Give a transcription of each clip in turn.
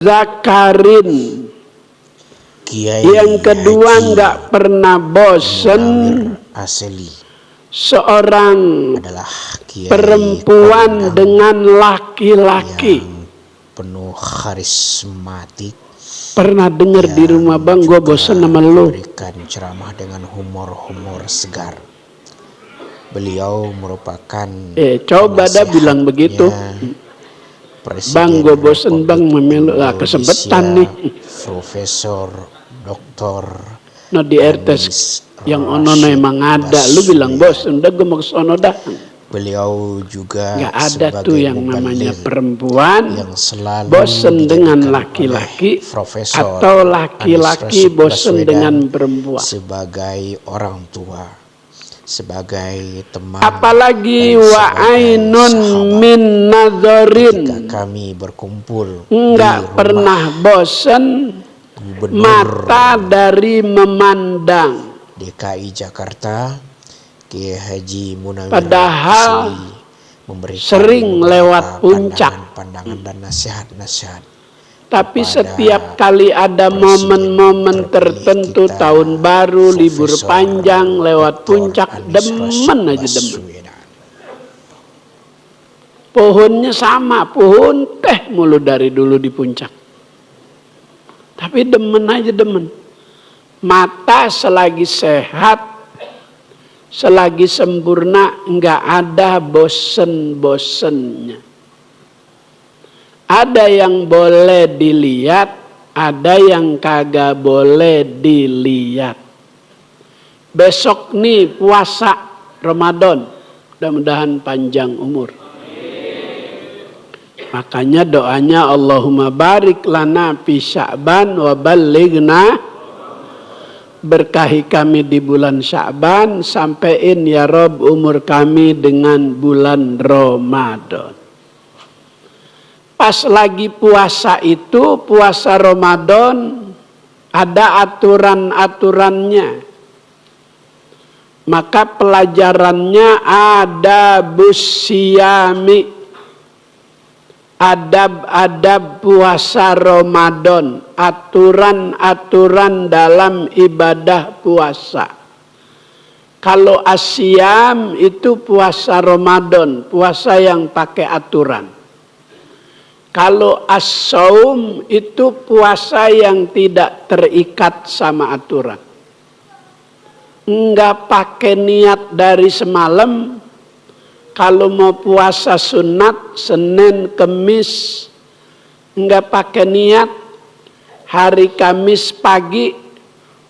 Zakarin. Kiai Yang kedua Haji nggak pernah bosen. Asli Seorang adalah Kiai perempuan dengan laki-laki. yang penuh karismatik. Pernah dengar di rumah bang, gue bosen sama lu. Memberikan ceramah dengan humor segar. Beliau merupakan coba dah bilang begitu. Bang, gue bosen bang memelu, kesebetan nih. Profesor Doktor No di RT yang ono emang ada. Lu bilang bosen, udah gue mau kesono dah. Beliau juga nggak ada tuh yang namanya perempuan yang selalu bosen dengan laki-laki atau laki-laki bosen dengan perempuan. Sebagai orang tua, sebagai teman, apalagi wa ainun min nazarin. Ketika kami berkumpul nggak pernah bosen mata dari memandang. DKI Jakarta, Kiai Haji Munawir padahal sering lewat puncak, pandangan dan nasihat-nasihat. tapi setiap kali ada momen-momen tertentu, tahun baru, libur panjang, lewat puncak, demen aja demen. Pohonnya sama, pohon teh mulu dari dulu di puncak. Tapi demen aja demen. Mata selagi sehat, selagi sempurna, nggak ada bosen-bosennya. Ada yang boleh dilihat, ada yang kagak boleh dilihat. Besok nih puasa Ramadan, mudah-mudahan panjang umur. Makanya doanya Allahumma barik lana fi Sya'ban wa ballighna, berkahi kami di bulan Sya'ban, sampein ya Rob umur kami dengan bulan Ramadan. Pas lagi puasa itu, puasa Ramadan, ada aturan-aturannya. Maka pelajarannya ada busyami, adab-adab puasa Ramadan, aturan-aturan dalam ibadah puasa. Kalau asyam itu puasa Ramadan, puasa yang pakai aturan. Kalau as-saum itu puasa yang tidak terikat sama aturan. Enggak pakai niat dari semalam. Kalau mau puasa sunat Senin, Kemis, enggak pakai niat. Hari Kamis pagi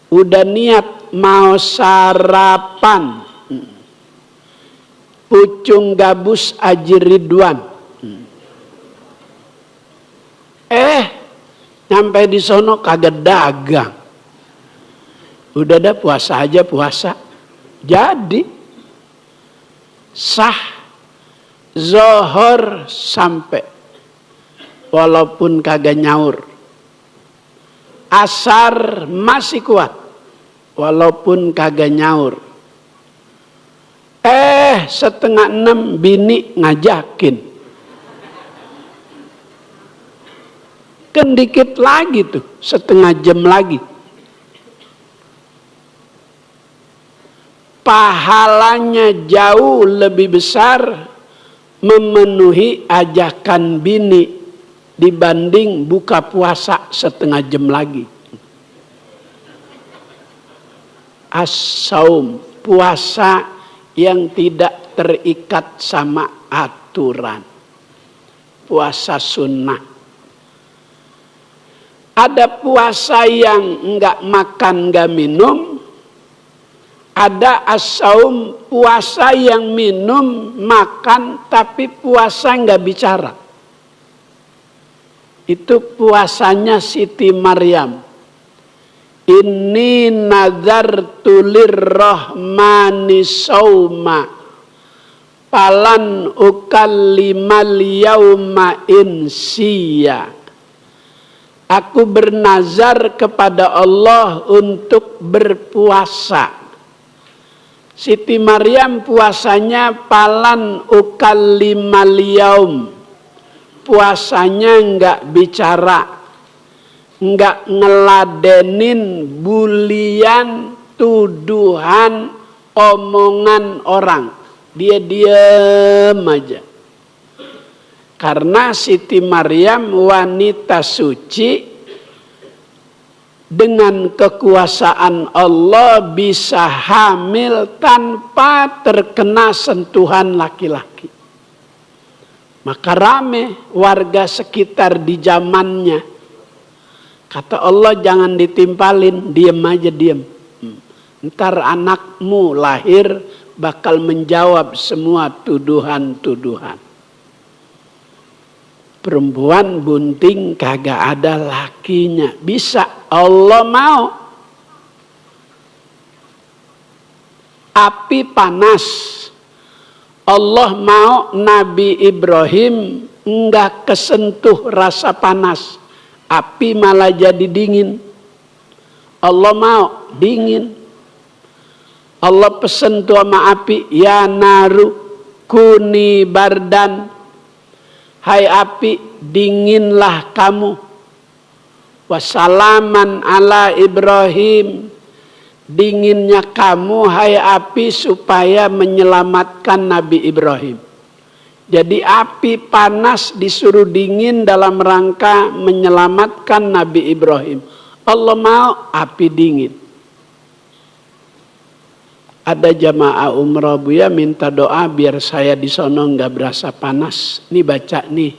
udah niat mau sarapan pucung gabus Aji Ridwan. Nyampe di sono kagak dagang. Udah dah puasa aja puasa. Jadi sah zohor sampai walaupun kagak nyaur. Asar masih kuat walaupun kagak nyaur. 5:30 bini ngajakin. Kan dikit lagi tuh, 1/2 jam lagi. Pahalanya jauh lebih besar memenuhi ajakan bini dibanding buka puasa 1/2 jam lagi. As-saum, puasa yang tidak terikat sama aturan. Puasa sunnah. Ada puasa yang enggak makan, enggak minum. Ada as-saum, puasa yang minum, makan, tapi puasa enggak bicara. Itu puasanya Siti Maryam. Inni nazartu lirrahmani sauma falan ukallimal yauma insiya. Aku bernazar kepada Allah untuk berpuasa. Siti Maryam puasanya falan ukallimal yaum. Puasanya enggak bicara. enggak ngeladenin bulian, tuduhan, omongan orang. Dia diam aja. Karena Siti Maryam wanita suci, dengan kekuasaan Allah bisa hamil tanpa terkena sentuhan laki-laki. Maka rame warga sekitar di zamannya. Kata Allah, jangan ditimpalin, diem aja, diem. Ntar anakmu lahir bakal menjawab semua tuduhan-tuduhan. Perempuan bunting kagak ada lakinya. Bisa, Allah mau. Api panas. Allah mau Nabi Ibrahim enggak kesentuh rasa panas. Api malah jadi dingin. Allah mau dingin. Allah pesen tuh sama api, ya naru kuni bardan. Hai api, dinginlah kamu. Wassalaman ala Ibrahim. Dinginnya kamu, hai api, supaya menyelamatkan Nabi Ibrahim. Jadi api panas disuruh dingin dalam rangka menyelamatkan Nabi Ibrahim. Allah mau api dingin. Ada jamaah umrah Buya minta doa biar saya di sono nggak berasa panas. Nih baca nih.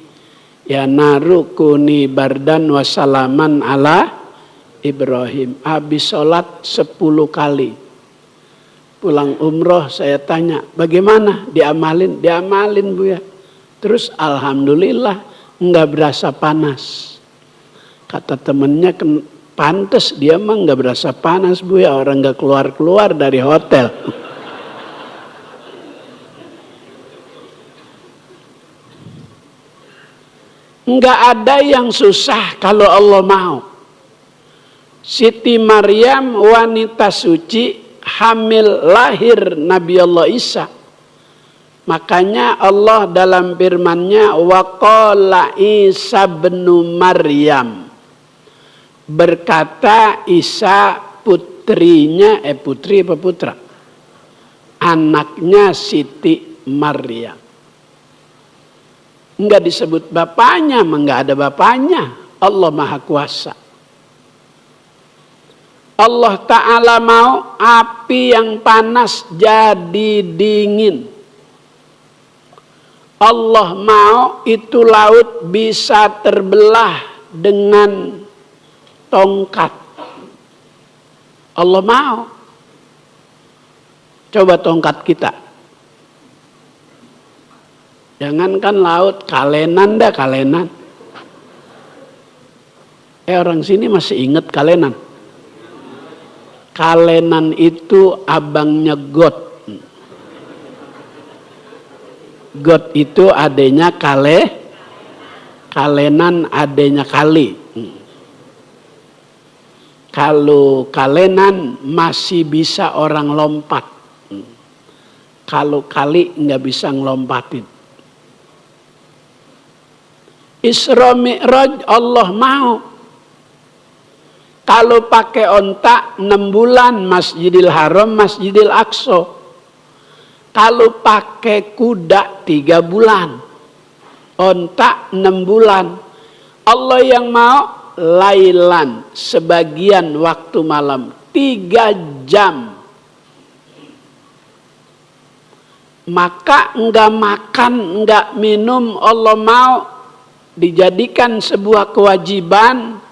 Ya naru kuni bardan wassalaman ala Ibrahim. Habis sholat 10 kali. Pulang umroh saya tanya, bagaimana? Diamalin? Diamalin Buya. Terus alhamdulillah nggak berasa panas. Kata temennya, pantes dia mah nggak berasa panas Buya, orang nggak keluar dari hotel. Nggak ada yang susah kalau Allah mau. Siti Maryam wanita suci hamil lahir Nabi Allah Isa. Makanya Allah dalam firman-Nya waqala Isa bin Maryam. Berkata Isa putrinya, putri apa putra? Anaknya Siti Maryam. Enggak disebut bapaknya, enggak ada bapaknya. Allah Maha Kuasa. Allah Ta'ala mau api yang panas jadi dingin. Allah mau itu laut bisa terbelah dengan tongkat. Allah mau. Coba tongkat kita. Jangankan laut, kalenan dah kalenan. Orang sini masih ingat kalenan. Kalenan itu abangnya got. Got itu adanya kalenan adanya kali. Kalau kalenan masih bisa orang lompat. Kalau kali nggak bisa ngelompatin. Isra Mi'raj Allah mau. Kalau pakai onta 6 bulan Masjidil Haram, Masjidil Aqsa. Kalau pakai kuda 3 bulan. Onta 6 bulan. Allah yang mau lailan sebagian waktu malam 3 jam. Maka enggak makan, enggak minum, Allah mau dijadikan sebuah kewajiban.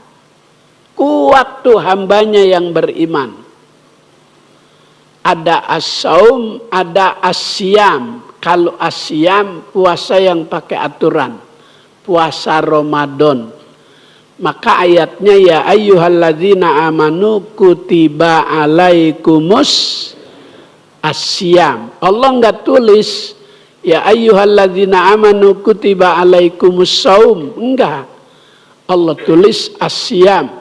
Kuat tuh hambanya yang beriman. Ada as-saum, ada as-siyam. Kalau as-siyam puasa yang pakai aturan. Puasa Ramadan. Maka ayatnya ya ayyuhalladzina amanu kutiba alaikumus as-siyam. Allah enggak tulis ya ayyuhalladzina amanu kutiba alaikumus saum. Enggak. Allah tulis as-siyam.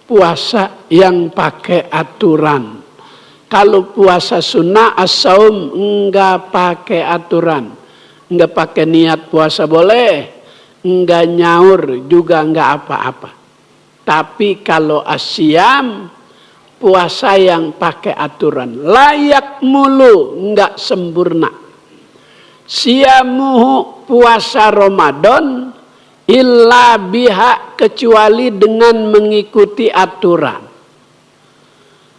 Puasa yang pakai aturan. Kalau puasa sunnah as-saum enggak pakai aturan. Enggak pakai niat puasa boleh. Enggak nyaur juga enggak apa-apa. Tapi kalau asyam, puasa yang pakai aturan, layak mulu, enggak sempurna. Siamuhu, puasa Ramadan, illa biha, kecuali dengan mengikuti aturan.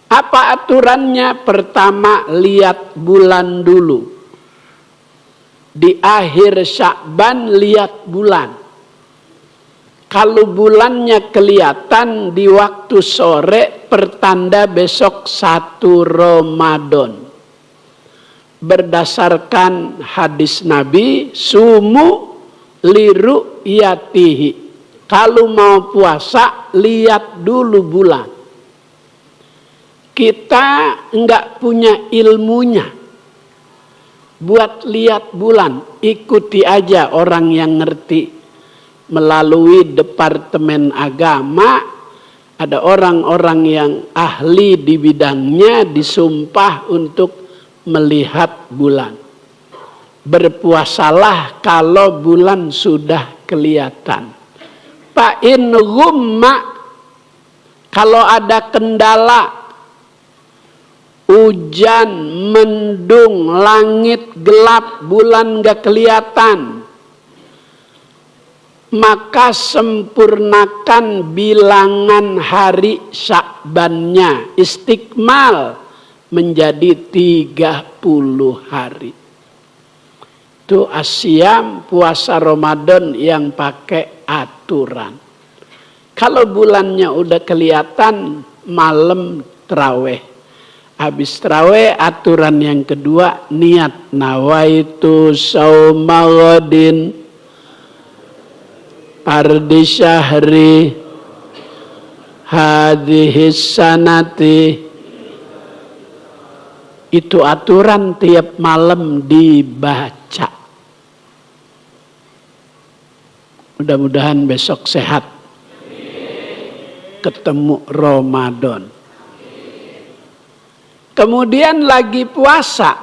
Apa aturannya? Pertama, lihat bulan dulu. Di akhir Sya'ban lihat bulan. Kalau bulannya kelihatan di waktu sore, pertanda besok 1 Ramadan. Berdasarkan hadis Nabi, sumu liru yatihi. Kalau mau puasa, lihat dulu bulan. Kita enggak punya ilmunya buat lihat bulan. Ikuti aja orang yang ngerti. Melalui Departemen Agama, ada orang-orang yang ahli di bidangnya disumpah untuk melihat bulan. Berpuasalah kalau bulan sudah kelihatan. Fa in ghumma, kalau ada kendala, hujan, mendung, langit gelap, bulan gak kelihatan, maka sempurnakan bilangan hari Sya'bannya, istikmal menjadi 30 hari. Itu asyam, puasa Ramadan yang pakai aturan. Kalau bulannya udah kelihatan, malam tarawih. Habis tarawih, aturan yang kedua, niat nawaitu sauma ghadin ardi syahri hadhis sanati. Itu aturan tiap malam dibaca. Mudah-mudahan besok sehat, ketemu Ramadan. Kemudian lagi puasa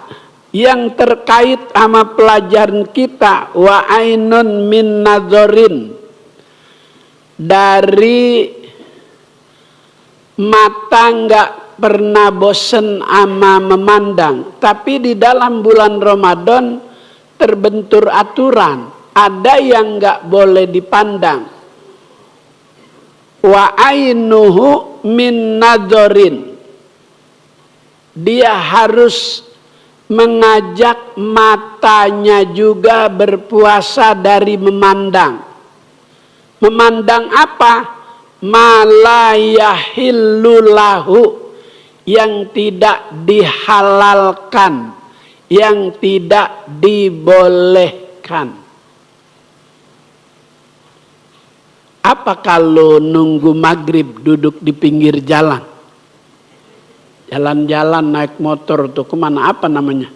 yang terkait sama pelajaran kita, wa ainun min nadzorin, dari mata enggak pernah bosen ama memandang. Tapi di dalam bulan Ramadan terbentur aturan, ada yang enggak boleh dipandang. Wa ainuhu min nadzorin, dia harus mengajak matanya juga berpuasa dari memandang. Memandang apa? Malayahillulahu, yang tidak dihalalkan, yang tidak dibolehkan. Apa kalau nunggu maghrib duduk di pinggir jalan? Jalan-jalan naik motor tuh kemana? Apa namanya?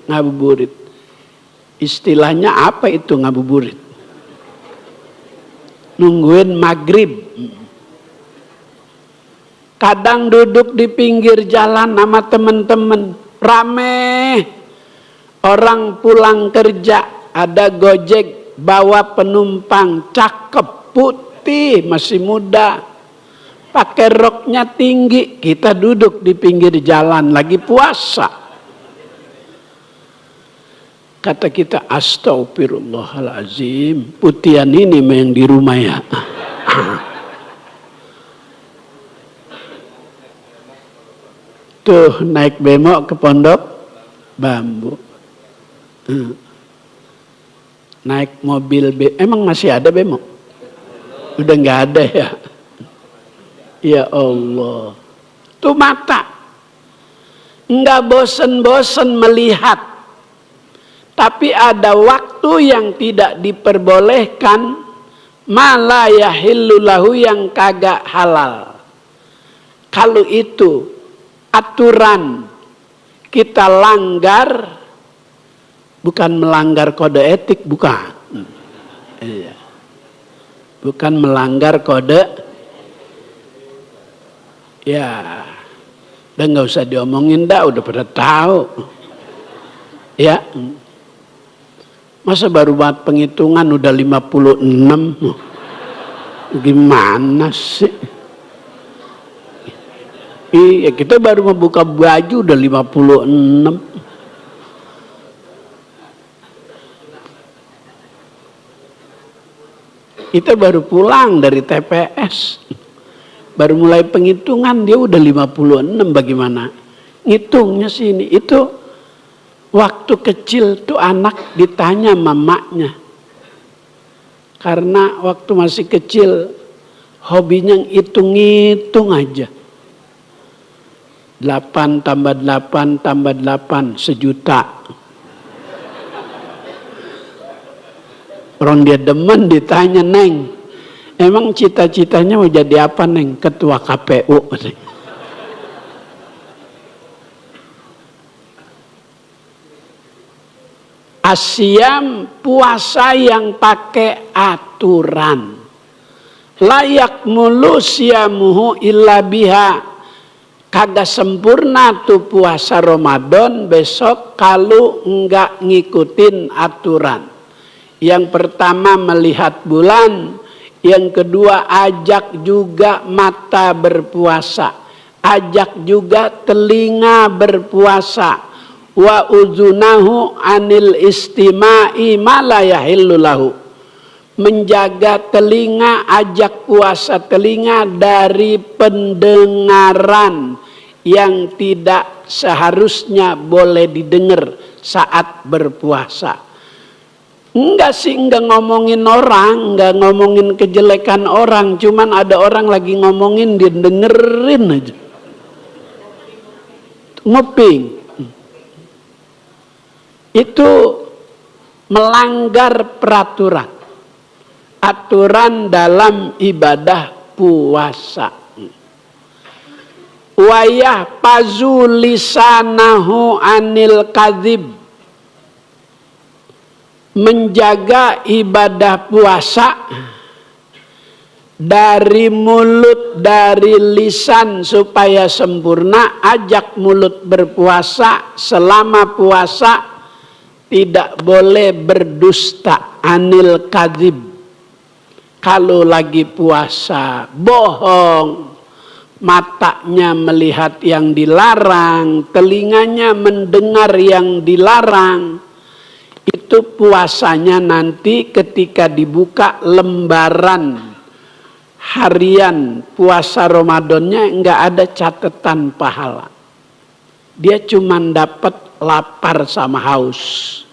Ngabuburit. Istilahnya apa itu ngabuburit? Nungguin maghrib. Kadang duduk di pinggir jalan sama teman-teman, rame. Orang pulang kerja, ada Gojek bawa penumpang, cakep, putih, masih muda, pakai roknya tinggi. Kita duduk di pinggir jalan lagi puasa. Kata kita, astagfirullahaladzim, putihan ini yang di rumah ya. Tuh naik bemo ke Pondok Bambu. Naik mobil emang masih ada bemo? Udah nggak ada ya? Ya Allah. Tuh mata. Nggak bosen-bosen melihat. Tapi ada waktu yang tidak diperbolehkan, malayahillulahu, yang kagak halal. Kalau itu aturan kita langgar, bukan melanggar kode etik, bukan. Bukan melanggar kode. Ya, udah nggak usah diomongin dah, udah pada tahu. Ya. Masa baru buat penghitungan udah 56? Gimana sih? Iya, kita baru membuka baju udah 56. Kita baru pulang dari TPS. Baru mulai penghitungan dia udah 56, bagaimana? Ngitungnya sini. Itu waktu kecil tuh anak ditanya mamaknya. Karena waktu masih kecil hobinya hitung-hitung aja. 8 tambah 8 tambah 8 1.000.000. Orang dia demen ditanya, Neng, emang cita-citanya mau jadi apa, Neng? Ketua KPU. Asyam, puasa yang pakai aturan. Layak mulu siamuhu illa biha. Kagak sempurna tuh puasa Ramadan besok kalau enggak ngikutin aturan. Yang pertama melihat bulan, yang kedua ajak juga mata berpuasa, ajak juga telinga berpuasa. Wa uzunahu anil istima'i ma la yahillu lahu. Menjaga telinga, ajak puasa telinga dari pendengaran yang tidak seharusnya boleh didengar saat berpuasa. Enggak sih, enggak ngomongin orang, enggak ngomongin kejelekan orang, cuman ada orang lagi ngomongin dia dengerin aja. Nguping. Itu melanggar peraturan. Aturan dalam ibadah puasa. Wayah pazulisanahu anil kadzib. Menjaga ibadah puasa dari mulut, dari lisan supaya sempurna. Ajak mulut berpuasa, selama puasa tidak boleh berdusta, anil kadzib. Kalau lagi puasa bohong, matanya melihat yang dilarang, telinganya mendengar yang dilarang, itu puasanya nanti ketika dibuka lembaran harian puasa Ramadannya enggak ada catatan pahala. Dia cuma dapat lapar sama haus.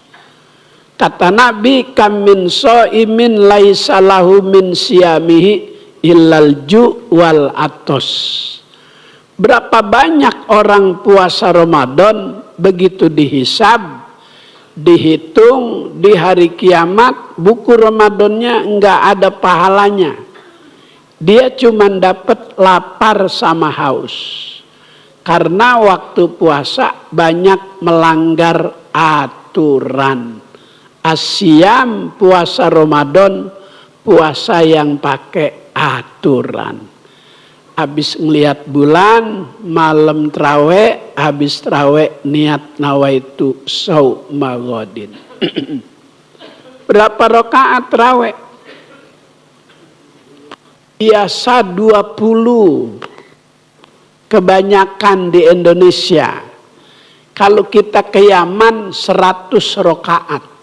Kata Nabi, kam min shaimin laisa lahu min siyamihi illal ju' wal atos. Berapa banyak orang puasa Ramadan begitu dihisab, dihitung di hari kiamat, buku Ramadannya enggak ada pahalanya. Dia cuma dapat lapar sama haus. Karena waktu puasa banyak melanggar aturan. Asyam, puasa Ramadan, puasa yang pakai aturan. Habis ngelihat bulan, malam traweh, habis traweh niat nawaitu shauma ghadin. Berapa rakaat traweh? Biasa 20. Kebanyakan di Indonesia. Kalau kita ke Yaman 100 rakaat.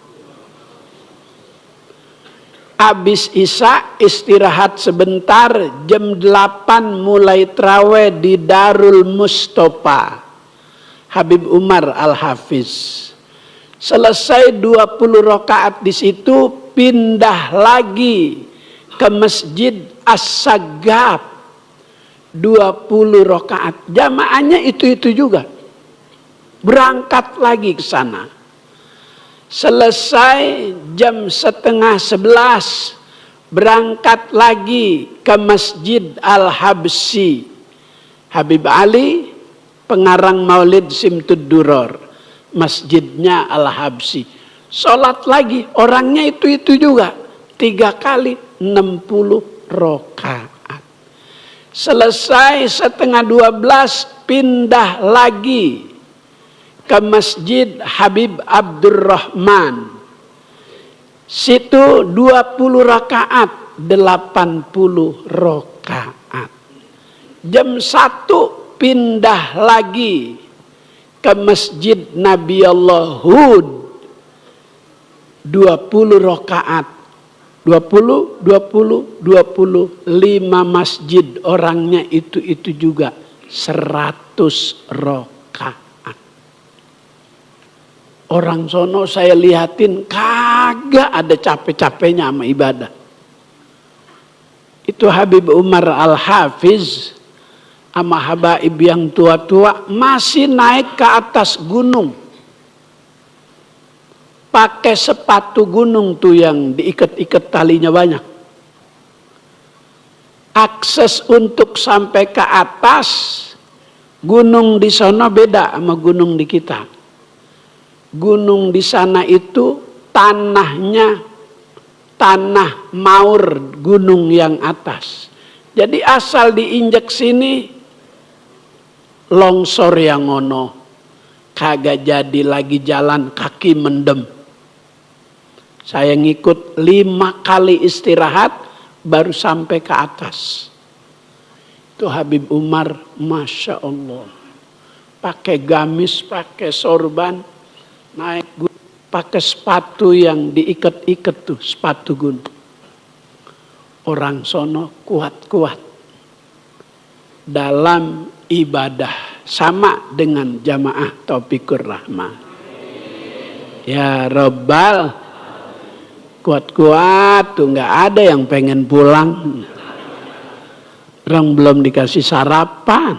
Habis Isya istirahat sebentar, jam 8 mulai traweh di Darul Mustofa Habib Umar Al-Hafiz. Selesai 20 rakaat di situ, pindah lagi ke Masjid As-Sagab 20 rakaat. Jamaahnya itu juga. Berangkat lagi ke sana. Selesai jam 10:30 berangkat lagi ke Masjid Al-Habsyi. Habib Ali pengarang Maulid Simtud Duror, masjidnya Al-Habsyi. Sholat lagi, orangnya itu juga. 3 kali 60 rakaat. Selesai 11:30 pindah lagi ke Masjid Habib Abdurrahman. Situ 20 rakaat, 80 rakaat. Jam 1 pindah lagi ke Masjid Nabi Allah Hud. 20 rakaat. 20, 20, 20, 5 masjid orangnya itu juga 100 rakaat. Orang sono saya lihatin kagak ada capek-capeknya sama ibadah. Itu Habib Umar Al-Hafiz sama habaib yang tua-tua masih naik ke atas gunung. Pakai sepatu gunung tuh yang diikat-ikat talinya banyak. Akses untuk sampai ke atas gunung di sana beda sama gunung di kita. Gunung di sana itu tanahnya tanah maur gunung yang atas. Jadi asal diinjak sini longsor yang ngono. Kagak jadi lagi jalan, kaki mendem. Saya ngikut 5 kali istirahat baru sampai ke atas. Itu Habib Umar, Masya Allah. Pakai gamis, pakai sorban, naik gunung, pakai sepatu yang diikat-ikat tuh, sepatu gunung. Orang sono kuat-kuat dalam ibadah, sama dengan jamaah Taufikur Rahmah. Ya Rabbal, kuat-kuat tuh, nggak ada yang pengen pulang. Orang belum dikasih sarapan.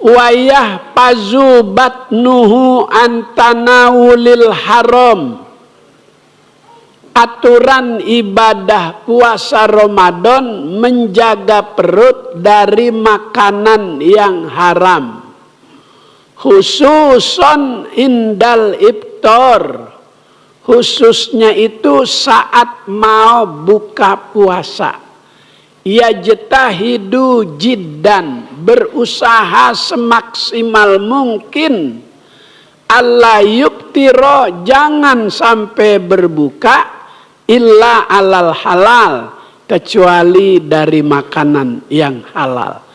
Wayah pazubat nuhu antanawulil haram. Aturan ibadah puasa Ramadan menjaga perut dari makanan yang haram. Khususon indal iftar. Khususnya itu saat mau buka puasa. Yajtahidu jiddan, berusaha semaksimal mungkin. Allah yuktiro, jangan sampai berbuka illa alal halal, kecuali dari makanan yang halal.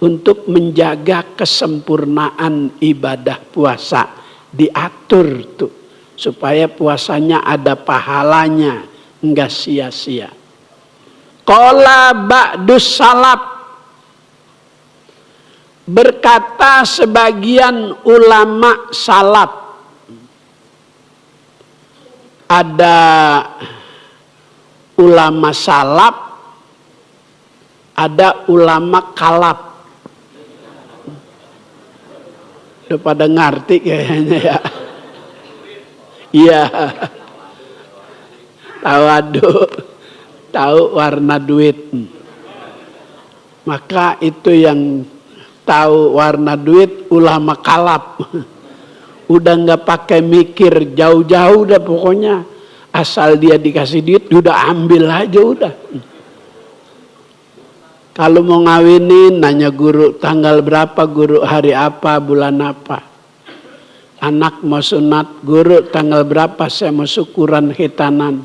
Untuk menjaga kesempurnaan ibadah puasa, diatur tuh supaya puasanya ada pahalanya, enggak sia-sia. Qala ba'dus salaf, berkata sebagian ulama salaf. Ada ulama salaf, ada ulama kalaf. Udah pada ngerti kayaknya ya. Iya. Tahu warna duit. Maka itu yang tahu warna duit ulama kalap. Udah nggak pakai mikir jauh-jauh dah pokoknya. Asal dia dikasih duit udah ambil aja udah. Kalau mau ngawinin nanya guru tanggal berapa, guru hari apa, bulan apa. Anak mau sunat, guru tanggal berapa saya mau syukuran khitanan.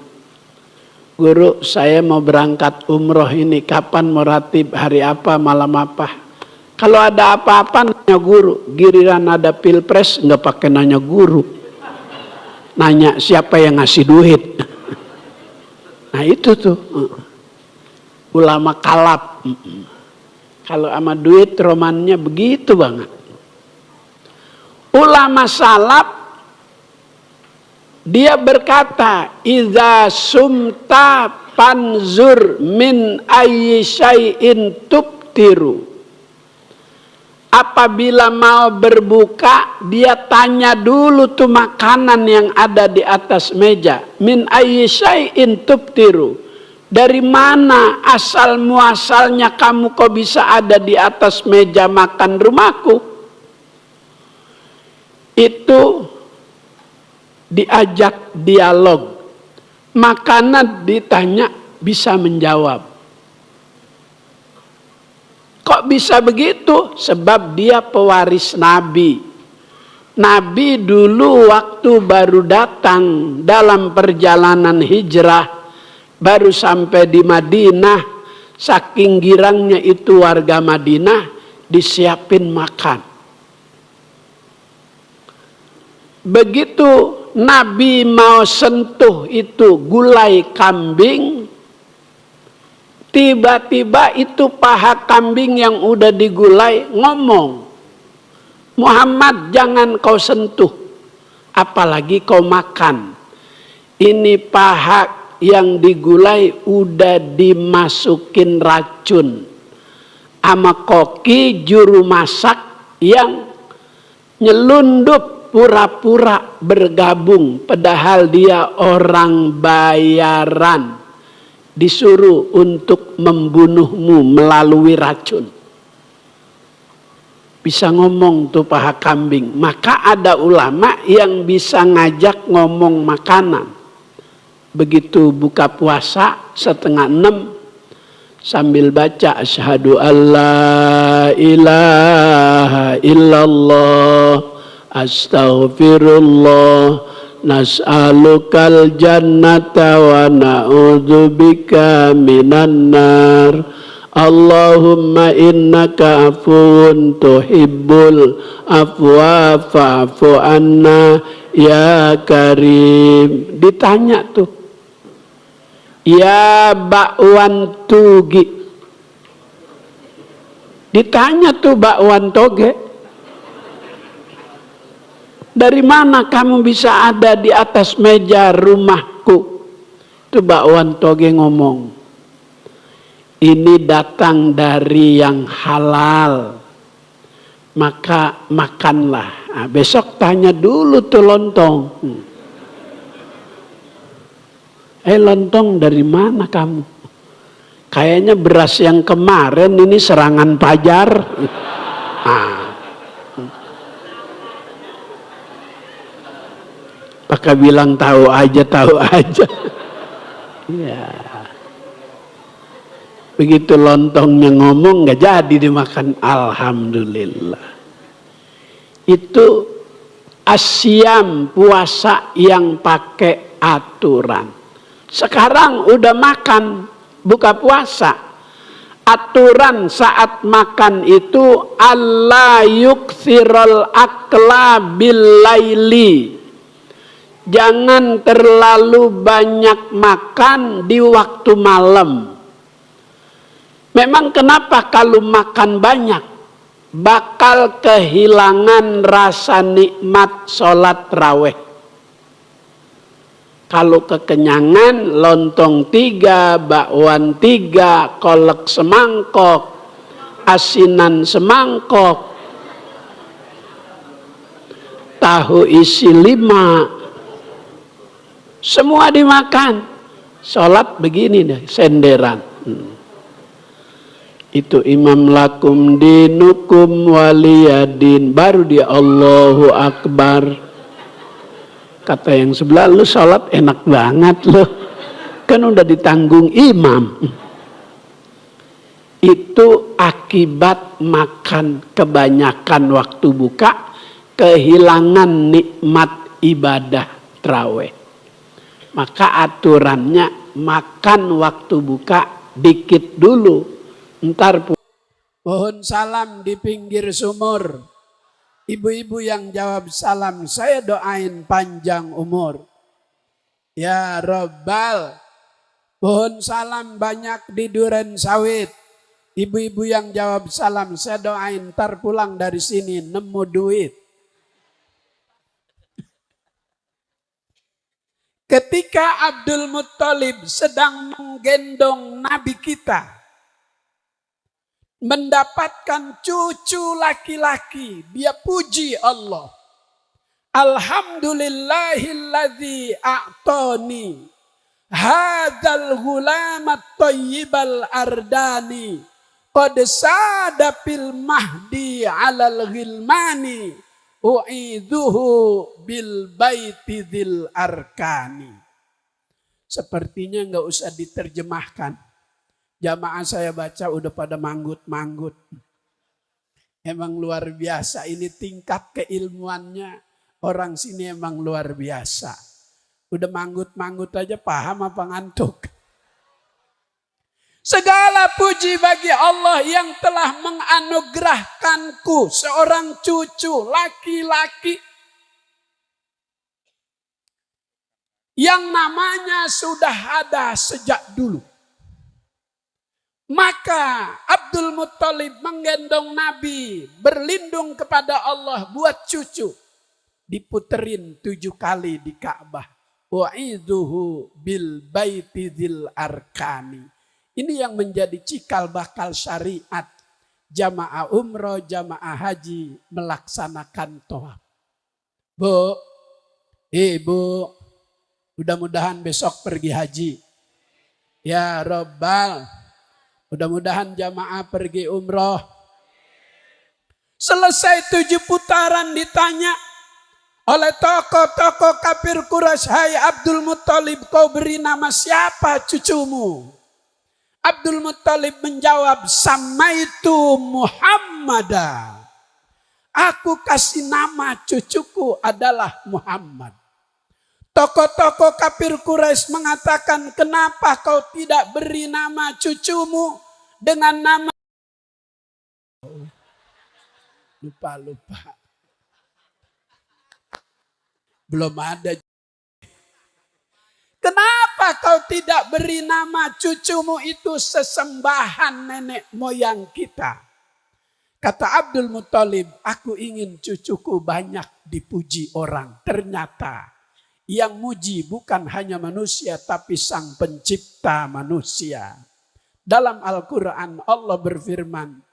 Guru saya mau berangkat umroh ini, kapan mau ratib, hari apa, malam apa. Kalau ada apa-apa nanya guru, giliran ada pilpres nggak pakai nanya guru. Nanya siapa yang ngasih duit. Nah itu tuh. Ulama kalap. Kalau sama duit romannya begitu banget. Ulama salaf dia berkata, "Idza sumta panzur min ayyi syai'in tubtiru." Apabila mau berbuka, dia tanya dulu tuh makanan yang ada di atas meja. Min ayyi syai'in tubtiru. Dari mana asal muasalnya kamu kok bisa ada di atas meja makan rumahku? Itu diajak dialog. Makanan ditanya bisa menjawab. Kok bisa begitu? Sebab dia pewaris Nabi. Nabi dulu waktu baru datang dalam perjalanan hijrah, baru sampai di Madinah, saking girangnya itu warga Madinah, disiapin makan. Begitu Nabi mau sentuh itu gulai kambing, tiba-tiba itu paha kambing yang udah digulai ngomong, Muhammad jangan kau sentuh, apalagi kau makan. Ini paha yang digulai udah dimasukin racun sama koki juru masak yang nyelundup pura-pura bergabung, padahal dia orang bayaran, disuruh untuk membunuhmu melalui racun. Bisa ngomong tuh paha kambing. Maka ada ulama yang bisa ngajak ngomong makanan. Begitu buka puasa 5:30 sambil baca asyhadu alla ilaha illallah astaghfirullah nas'alukal jannata wa na'udzubika minan nar. Allahumma innaka afuwun tuhibbul afwa fa'fu anna ya karim. Ditanya tuh, ya bakwan tugi. Ditanya tuh bakwan toge, dari mana kamu bisa ada di atas meja rumahku? Itu bakwan toge ngomong, ini datang dari yang halal, maka makanlah. Nah, besok tanya dulu tuh lontong. Lontong dari mana kamu? Kayaknya beras yang kemarin ini serangan pajar. Pakai bilang tahu aja, tahu aja. Ya. Begitu lontongnya ngomong nggak jadi dimakan, alhamdulillah. Itu asyam, puasa yang pakai aturan. Sekarang udah makan buka puasa, aturan saat makan itu alla yukthirul akla bil laili. Jangan terlalu banyak makan di waktu malam. Memang kenapa kalau makan banyak bakal kehilangan rasa nikmat sholat raweh. Kalau kekenyangan, lontong 3, bakwan 3, kolak semangkok, asinan semangkok, tahu isi 5, semua dimakan. Sholat begini deh, senderan. Itu imam lakum dinukum waliyadin, baru dia Allahu Akbar. Kata yang sebelah, lu sholat enak banget lu, kan udah ditanggung imam. Itu akibat makan kebanyakan waktu buka, kehilangan nikmat ibadah tarawih. Maka aturannya makan waktu buka dikit dulu, ntar pohon salam di pinggir sumur. Ibu-ibu yang jawab salam, saya doain panjang umur. Ya Rabbal, pohon salam banyak di duren sawit. Ibu-ibu yang jawab salam, saya doain ntar pulang dari sini nemu duit. Ketika Abdul Muttalib sedang menggendong Nabi kita, mendapatkan cucu laki-laki, dia puji Allah. Alhamdulillahilladzi a'tani hadzal ghulamat thayyibal ardani qad sada fil mahdi 'alal ghilmani u'idzuhu bil baiti dzil arkani. Sepertinya enggak usah diterjemahkan. Jamaah saya baca udah pada manggut-manggut. Emang luar biasa ini tingkat keilmuannya. Orang sini emang luar biasa. Udah manggut-manggut aja paham apa ngantuk. Segala puji bagi Allah yang telah menganugerahkanku seorang cucu laki-laki yang namanya sudah ada sejak dulu. Maka Abdul Muttalib menggendong Nabi, berlindung kepada Allah buat cucu. Diputerin 7 kali di Ka'bah. Wa'idhuhu bil baiti dzil arkani. Ini yang menjadi cikal bakal syariat jamaah umroh, jamaah haji melaksanakan tawaf. Bu, Ibu, mudah-mudahan besok pergi haji. Ya Rabbal, mudah-mudahan jamaah pergi umroh. Selesai 7 putaran ditanya oleh tokoh-tokoh kafir Quraisy, hai Abdul Muttalib, kau beri nama siapa cucumu? Abdul Muttalib menjawab, samaitu Muhammadan. Aku kasih nama cucuku adalah Muhammad. Tokoh-tokoh kafir Quraisy mengatakan, kenapa kau tidak beri nama cucumu dengan nama lupa. Belum ada. Kenapa kau tidak beri nama cucumu itu sesembahan nenek moyang kita? Kata Abdul Muttalib, aku ingin cucuku banyak dipuji orang. Ternyata yang muji bukan hanya manusia tapi sang pencipta manusia. Dalam Al-Quran Allah berfirman,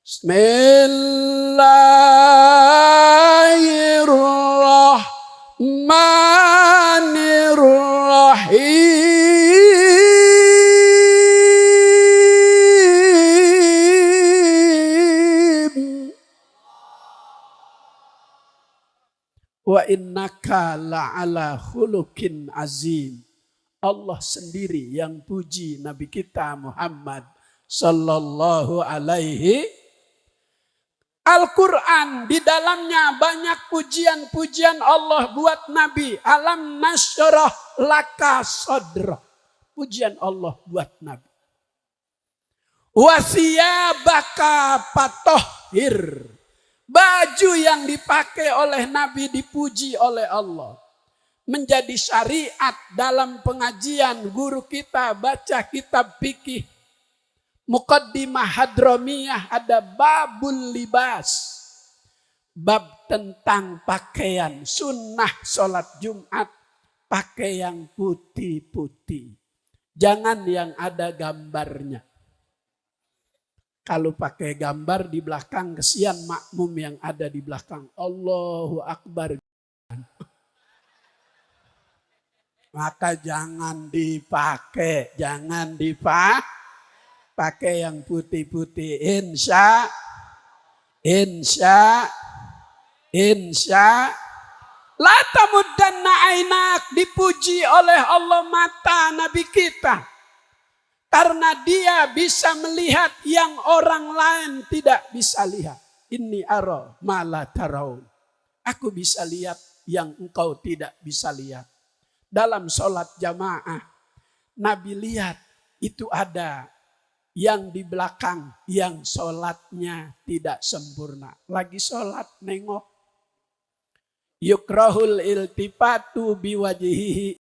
Bismillahirrahmanirrahim. Wa innaka la'ala khuluqin azim. Allah sendiri yang puji Nabi kita Muhammad sallallahu alaihi. Al-Quran di dalamnya banyak pujian-pujian Allah buat Nabi. Alam nasyrah laka sadra. Pujian Allah buat Nabi. Wasiyabaka fatahhir. Baju yang dipakai oleh Nabi dipuji oleh Allah. Menjadi syariat dalam pengajian guru kita baca kitab fikih. Muqaddimah Hadramiyah ada babul libas. Bab tentang pakaian. Sunnah sholat Jumat. Pakai yang putih-putih. Jangan yang ada gambarnya. Kalau pakai gambar di belakang, kesian makmum yang ada di belakang. Allahu Akbar. Maka jangan dipakai. Jangan dipakai. Pakai yang putih-putih. Insya. La tamuddanna ainak. Dipuji oleh Allah mata Nabi kita. Karena dia bisa melihat yang orang lain tidak bisa lihat. Inni ara ma la taraun. Aku bisa lihat yang engkau tidak bisa lihat. Dalam sholat jamaah. Nabi lihat itu ada yang di belakang yang sholatnya tidak sempurna. Lagi sholat nengok. Yukrahul iltifatu biwajihihi